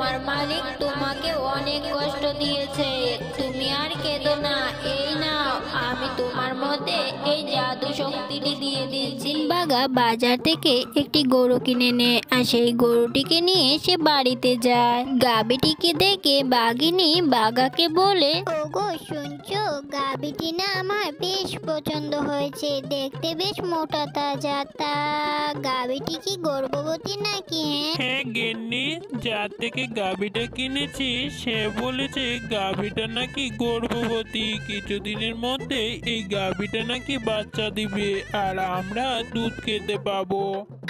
তোমার মালিক তোমাকে অনেক কষ্ট দিয়েছে, তুমি আর কেঁদো না। এই নাও, আমি তোমার মধ্যে এই জাদু শক্তিটি দিয়ে দিয়েছি। বাঘা বাজার থেকে একটি গরু কিনে নেয় আর সেই গরুটিকে নিয়ে সে বাড়িতে যায়। গাভীটিকে দেখে বাঘিনী বাঘাকে বলে, ওগো শুনছো, গাভীটি না আমার বেশ পছন্দ হয়েছে, দেখতে বেশ মোটা তাজা। তা গাভীটি কি গর্ভবতী নাকি? হ্যাঁ গিন্নি, যার থেকে গাভীটা কিনেছি সে বলেছে গাভীটা নাকি গর্ভবতী, কিছুদিনের মধ্যে এই গাভীটা নাকি বাচ্চা দিবে আর আমরা দুধ খেতে পাবো।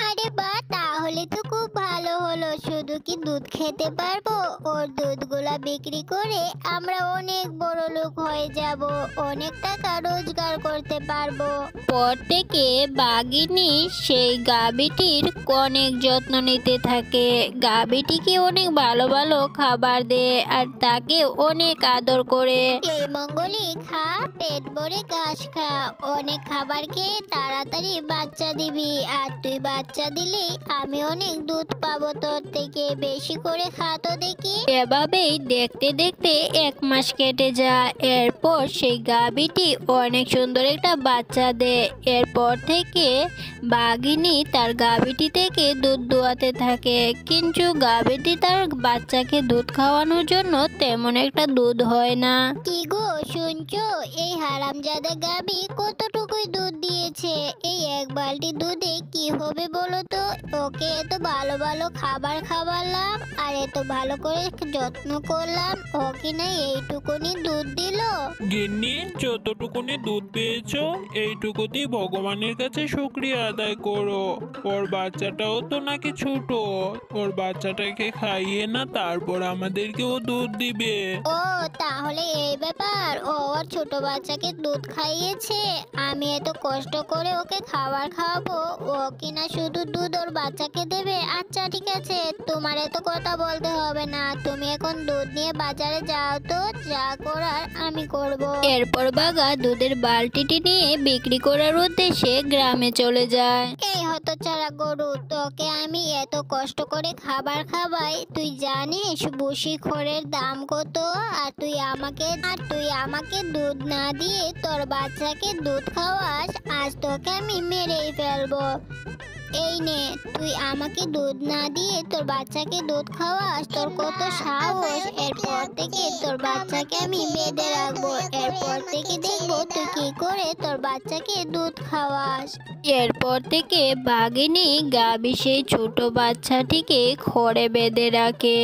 আরে বাহ, তাহলে তো খুব ভালো হলো। শুধু কি দুধ খেতে পারবো, ওর দুধগুলা বিক্রি করে আমরা অনেক বড় লোক হয়ে যাব, অনেক টাকা রোজগার করতে পারবো। পর থেকে বাঘিনী সেই গাভীটির অনেক যত্ন নিতে থাকে। গাভীটিকে অনেক ভালো ভালো খাবার দেয় আর তাকে অনেক আদর করে। এই মঙ্গলি, খা, পেট ভরে ঘাস খা, অনেক খাবার খেয়ে তাড়াতাড়ি বাচ্চা দিবি। আর তুই বাচ্চা দিলেই আমি অনেক দুধ পাবো তোর থেকে, বেশি করে খা তো দেখি। এভাবেই দেখতে দেখতে 1 মাস কেটে যায়। এরপর সেই গাভীটি অনেক সুন্দর একটা বাচ্চা দেয়। এরপর থেকে বাঘিনী তার গাভীটি থেকে দুধ দোয়াতে থাকে, কিন্তু গাভীটি তার বাচ্চাকে দুধ খাওয়ানোর জন্য তেমন একটা দুধ হয় না। কি গো শুনছো, এই হারামজাদা গাভী কতটুকুই দুধ দিয়েছে? এই 1 বালতি দুধে কি হবে বলো তো? ওকে এত ভালো ভালো খাবার খাওয়ালাম আর এত ভালো করে যত্ন করলাম, ও কি না এইটুকুনি দুধ দিল? গিন্নি, যতটুকুনি দুধ পেয়েছো এইটুকুতেই ভগবানের কাছে শুকরিয়া আদায় করো। ওর বাচ্চাটাও তো নাকি ছোট, ওর বাচ্চাটাকে খাইয়ে না তারপর আমাদেরকেও দুধ দিবে। ও তাহলে এই ব্যাপার, ও ওর ছোট বাচ্চাকে দুধ খাইয়েছে, আমি এত কষ্ট করে ওকে খাবার খাওয়াবো, ও কিনা শুধু দুধ ওর বাচ্চাকে দেবে? আচ্ছা ঠিক আছে, তোমার এত কথা বলতে হবে না, তুমি এখন দুধ নিয়ে বাজারে যাও তো, যা করার আমি করব। এরপর বাঘা দুধের বালতিটি নিয়ে বিক্রি করার উদ্দেশ্যে গ্রামে চলে যায়। এই হতচ্ছাড়া গরু, তোকে আমি এত কষ্ট করে খাবার খাওয়াই, তুই জানিস বুসি খড়ের দাম কত? আর তুই আমাকে দুধ না দিয়ে তোর বাচ্চাকে দুধ খাওয়াস, আজ তোকে আমি মেরেই ফেলবো। এই নে, তুই আমাকে দুধ না দিয়ে তোর বাচ্চাকে দুধ খাওয়াস, তোর কত সাহস! এরপর থেকে তোর বাচ্চাকে আমি বেঁধে রাখবো, এরপর থেকে দেখবো তুই কি করে তোর বাচ্চাকে দুধ খাওয়াস। এরপর থেকে বাঘিনী গাভী সেই ছোট বাচ্চাটিকে খড়ে বেঁধে রাখে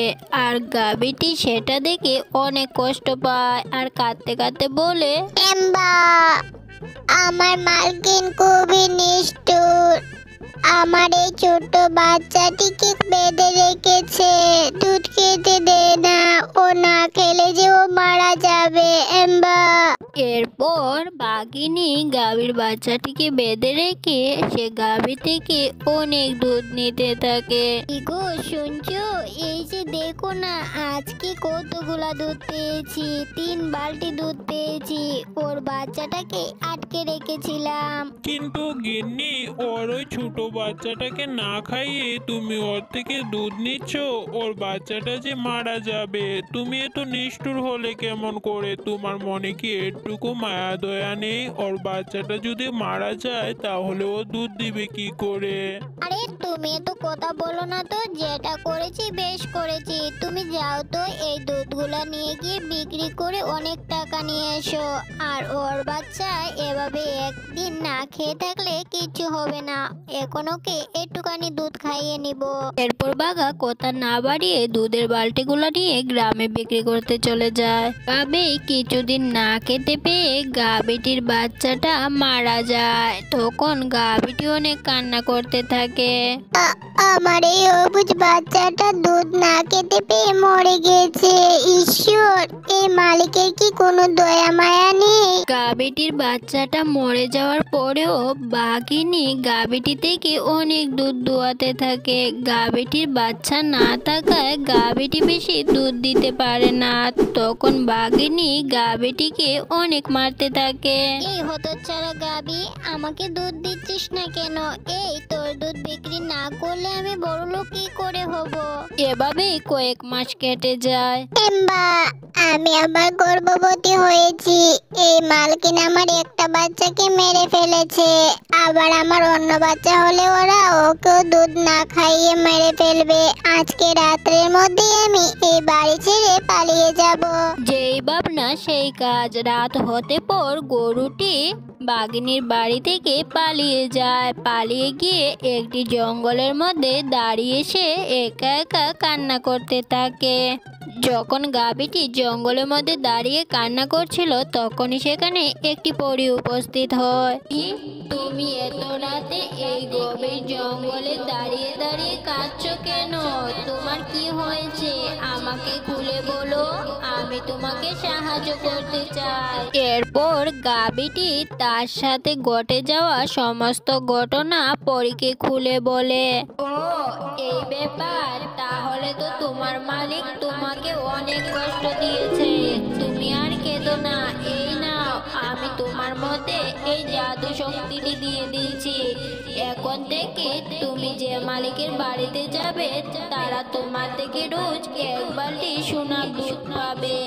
আর গাভীটি সেটা দেখে অনেক কষ্ট পায় আর কাঁদতে কাঁদতে বলে, এম্বা, আমার মালকিন খুবই নিষ্ঠুর, আমার এই ছোট বাচ্চাটিকে বেঁধে রেখেছে, দুধ খেতে দেয় না, ও না খেলে যে ও মারা যাবে। এম্বা। এরপর বাঘিনী গাভীর বাচ্চাটিকে বেঁধে রেখে সে গাভী থেকে অনেক দুধ নিতে থাকে। গো শুনছো, এই যে দেখো না, আজকে কতগুলা দুধ পেয়েছি, 3 বালতি দুধ পেয়েছি, ওর বাচ্চাটাকে আটকে রেখেছিলাম। কিন্তু গিন্নি, ওর ওই ছোট বাচ্চাটাকে না খাইয়ে তুমি ওর থেকে দুধ নিচ্ছ, ওর বাচ্চাটা যে মারা যাবে, তুমি এত নিষ্ঠুর হলে কেমন করে? তোমার মনে কি একটুকু মায়া দয়া নেই? ওর বাচ্চাটা যদি মারা যায় তাহলে ও দুধ দিবে কি করে? আরে তুমি তো কথা বলো না তো, যেটা করেছি বেশ করেছি, তুমি যাও তো এই দুধগুলা নিয়ে গিয়ে বিক্রি করে অনেক টাকা নিয়ে এসো। আর ওর বাচ্চা এভাবে একদিন না খেয়ে থাকলে কিছু হবে না, এখন ওকে একটুখানি দুধ খাইয়ে নিব। এরপর বাঘা কথা না বাড়িয়ে দুধের বালতিগুলো নিয়ে গ্রামে বিক্রি করতে চলে যায়। তবে কিছুদিন না খেতে পেয়ে গাভীটির বাচ্চাটা মারা যায়। তখন গাভীটি অনেক কান্না করতে থাকে। আমার এই অবুঝ বাচ্চাটা দুধ না খেতে পেয়ে মরে গেছে, ঈশ্বর, এই মালিকের কি কোনো দয়া মায়া নেই? গাভীটির বাচ্চাটা মরে যাওয়ার পরেও বাঘিনী গাভীটি থেকে অনেক দুধ দোয়াতে থাকে। গাভীটির বাচ্চা না থাকায় গাভীটি বেশি দুধ দিতে পারে না। তখন বাঘিনী গাভীটিকে অনেক মারতে থাকে। এই হতচ্ছাড়া গাবি, আমাকে দুধ দিচ্ছিস না কেন? এই তোর দুধ বিক্রি না করলে আমি বড়লোক কি করে হব? এভাবেই কয়েক মাস কেটে যায়। এম্বা, আমি আবার গর্ভবতী হয়েছি। এই মালকিন আমার একটা বাচ্চাকে মেরে ফেলেছে। আবার আমার অন্য বাচ্চা হলে ওরা ওকেও দুধ না খাইয়ে মেরে ফেলবে। আজকে রাত্রের মধ্যেই আমি এই বাড়ি ছেড়ে পালিয়ে যাব। যেই ভাবনা সেই কাজ। রাত হতে পর গরুটি বাঘিনীর বাড়ি থেকে পালিয়ে যায়। পালিয়ে গিয়ে একটি জঙ্গলের মধ্যে দাঁড়িয়ে সে একা একা কান্না করতে থাকে। যখন গাভীটি জঙ্গলের মধ্যে দাঁড়িয়ে কান্না করছিল তখনই সেখানে একটি পরী উপস্থিত হয়। "কি, তুমি এত রাতে এই গভীর জঙ্গলে দাঁড়িয়ে দাঁড়িয়ে কাঁদছো কেন? তোমার কি হয়েছে? আমাকে খুলে বলো, আমি তোমাকে সাহায্য করতে চাই।" এরপর গাভীটি তার সাথে ঘটে যাওয়া সমস্ত ঘটনা পরীকে খুলে বলে। ও, এই ব্যাপার। তাহলে তো তোমার মালিক তোমাকে অনেক কষ্ট দিয়েছে। তুমি আর কেঁদো না। এই নাও, আমি তোমার মধ্যে এই জাদু শক্তিটি দিয়ে দিচ্ছি। এখন থেকে তুমি যে মালিকের বাড়িতে যাবে তারা তোমার থেকে রোজ এক বালতি সোনার দুধ পাবে।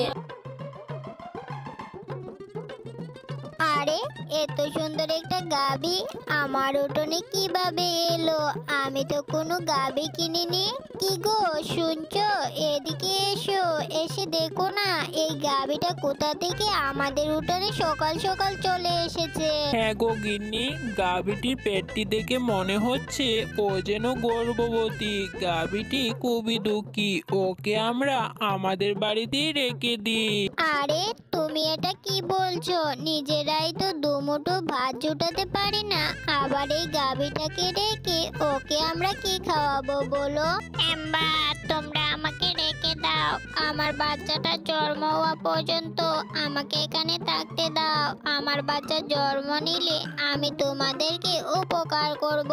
আরে, এত সুন্দর একটা গাভী আমার উঠোনে কিভাবে এলো? আমি তো কোনো গাভী কিনিনি। কি গো, শুনছো? এদিকে এসো, এসে দেখো না এই গাভীটা কোথা থেকে আমাদের উঠোনে সকাল সকাল চলে এসেছে। হ্যাঁ গো গিন্নি, গাভীটির পেটটি দেখে মনে হচ্ছে ও যেন গর্ভবতী। গাভীটি খুবই দুঃখী, ওকে আমরা আমাদের বাড়িতেই রেখে দিই। আরে, তুমি এটা কি বলছো? নিজেরাই তো দুমুঠো ভাত জোটাতে পারি না, আবার এই গাভীটাকে রেখে ওকে আমরা কি খাওয়াবো বলো? এম্বা, তোমরা আমাকে রেখে দাও। আমার বাচ্চাটা জন্ম হওয়া পর্যন্ত আমাকে এখানে থাকতে দাও। আমার বাচ্চা জন্ম নিলে আমি তোমাদেরকে উপকার করব।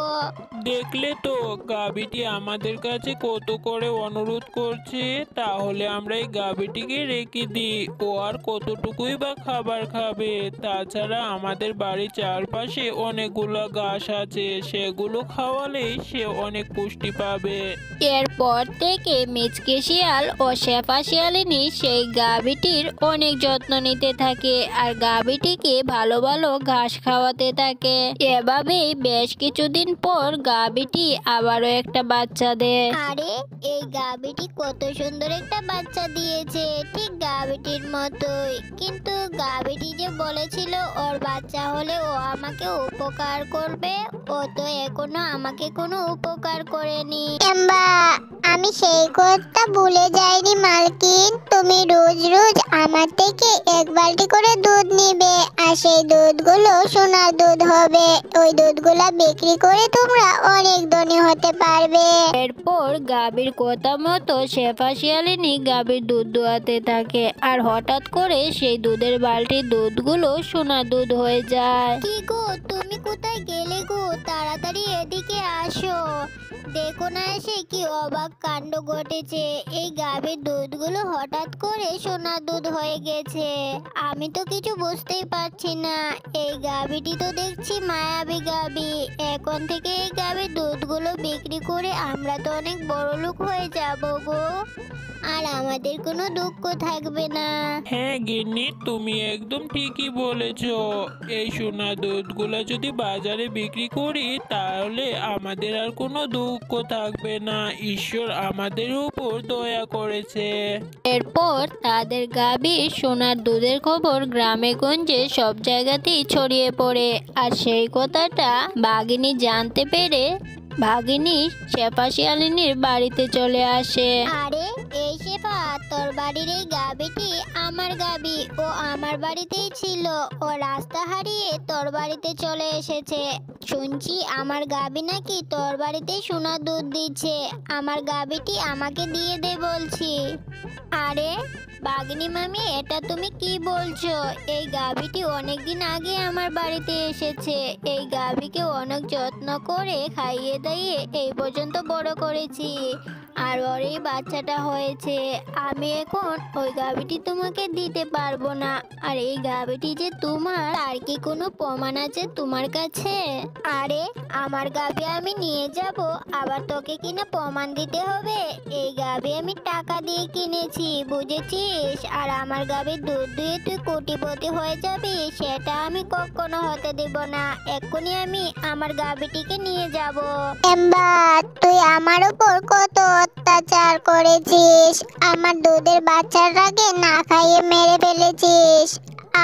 দেখলে তো গাভীটি আমাদের কাছে কত করে অনুরোধ করছে। তাহলে আমরা এই গাভীটিকে রেখে দিই। ও আর কতটুকুই বা খাবার খাবে? তাছাড়া আমাদের বাড়ির চারপাশে অনেকগুলো ঘাস আছে, সেগুলো খাওয়ালেই সে অনেক পুষ্টি পাবে। এরপর থেকে মিচকে শিয়াল ও শেফা শিয়ালিনী সেই গাভীটির অনেক যত্ন নিতে থাকে আর গাভীটিকে ভালো ভালো ঘাস খাওয়াতে থাকে। এভাবেই বেশ কিছুদিন পর গাভীটি আবারও একটা বাচ্চা দেয়। আরে, এই গাভীটি কত সুন্দর একটা বাচ্চা দিয়েছে, ঠিক গাভীটির মতোই। কিন্তু গাভীটি যে বলেছিল ওর বাচ্চা হলে ও আমাকে উপকার করবে, ও তো এখনো আমাকে কোনো উপকার করেনি। এম্বা, আমি সেই কথা ভুলে যাইনি মালকিন। তুমি রোজ রোজ আমার থেকে এক বালতি করে দুধ নিবে, আর সেই দুধগুলো সোনার দুধ হবে। ওই দুধগুলা বিক্রি করে তোমরা অনেক ধনী হতে পারবে। এরপর গাভীর কথা মতো শেফা শিয়ালিনী গাভীর দুধ দোয়াতে থাকে আর হঠাৎ করে সেই দুধের বালতির দুধগুলো সোনা দুধ হয়ে যায়। কি গো, তুমি কোথায় গেলে গো? তাড়াতাড়ি এদিকে আসো। দেখো না এসে কি অবাক কাণ্ড ঘটেছে। এই গাভীর দুধগুলো হঠাৎ করে সোনার দুধ হয়ে গেছে। আমি তো কিছু বুঝতেই পারছি না। এই গাভীটি তো দেখছি মায়াবী গাভী। এখন থেকে এই গাভীর দুধগুলো বিক্রি করে আমরা তো অনেক বড় লোক হয়ে যাব গো, আর আমাদের কোনো দুঃখ থাকবে না। হ্যাঁ গিন্নি, তুমি একদম ঠিকই বলেছো। এই সোনা দুধগুলো যদি বাজারে বিক্রি করি তাহলে আমাদের আর কোনো দুঃখ থাকবে না। ঈশ্বর আমাদের উপর দয়া করেছে। এরপর তাদের গাভীর সোনার দুধের খবর গ্রামে গঞ্জে সব জায়গাতেই ছড়িয়ে পড়ে আর সেই কথাটা বাঘিনী জানতে পেরে বাঘিনী শেফা শিয়ালিনীর বাড়িতে চলে আসে। আরে, এই শেফা, তোর বাড়ির এই গাভীটি আমার গাভী। ও আমার বাড়িতেই ছিল। ও রাস্তা হারিয়ে তোর বাড়িতে চলে এসেছে। শুনছি আমার গাভী নাকি তোর বাড়িতে সোনার দুধ দিচ্ছে। আমার গাভীটি আমাকে দিয়ে দে বলছি। আরে বাঘিনী মামি, এটা তুমি কি বলছো? এই গাভীটি অনেকদিন আগে আমার বাড়িতে এসেছে। এই গাভীকে অনেক যত্ন করে খাইয়ে দাইয়ে এই পর্যন্ত বড় করেছি। আর ওর এই বাচ্চাটা হয়েছে। আমি এখন ওই গাভীটি তোমাকে দিতে পারবো না। আর এই গাভীটি যে তোমার, তার কি কোনো প্রমাণ আছে তোমার কাছে? আরে আমার গাভী আমি নিয়ে যাব, আবার তোকে কিনা প্রমাণ দিতে হবে? এই গাভী আমি টাকা দিয়ে কিনেছি, বুঝেছিস? আর আমার গাভীর দুধ দিয়ে তুই কোটিপতি হয়ে যাবি, সেটা আমি কখনো হতে দেব না। এক্ষুনি আমি আমার গাভীটিকে নিয়ে যাব। এবার তুই আমার উপর কত অত্যাচার করেছিস, আমার দুধের বাচ্চাটাকে না খাইয়ে মেরে ফেলেছিস,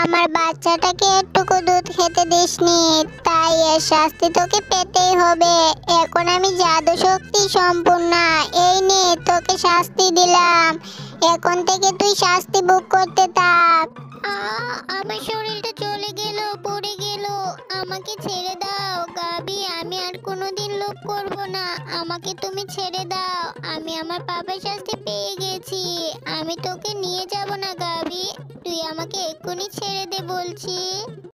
আমার বাচ্চাটাকে একটুকু দুধ খেতে দিসনি, তাই এর শাস্তি তোকে পেতেই হবে। এখন আমি জাদু শক্তি সম্পূর্ণ, এই নে তোকে শাস্তি দিলাম, এখন থেকে তুই শাস্তি ভোগ করতে থাক। আমার শরীরটা চলে গেল, পড়ে গেল, আমাকে ছেড়ে দাও গাবি, আমি আর কোনোদিন লোভ করব না, আমাকে তুমি ছেড়ে দাও, আমি আমার পাপের শাস্তি পেয়ে গেছি, আমি তোকে নিয়ে যাব না গাবি, তুই আমাকে এক্ষুনি ছেড়ে দে বলছি।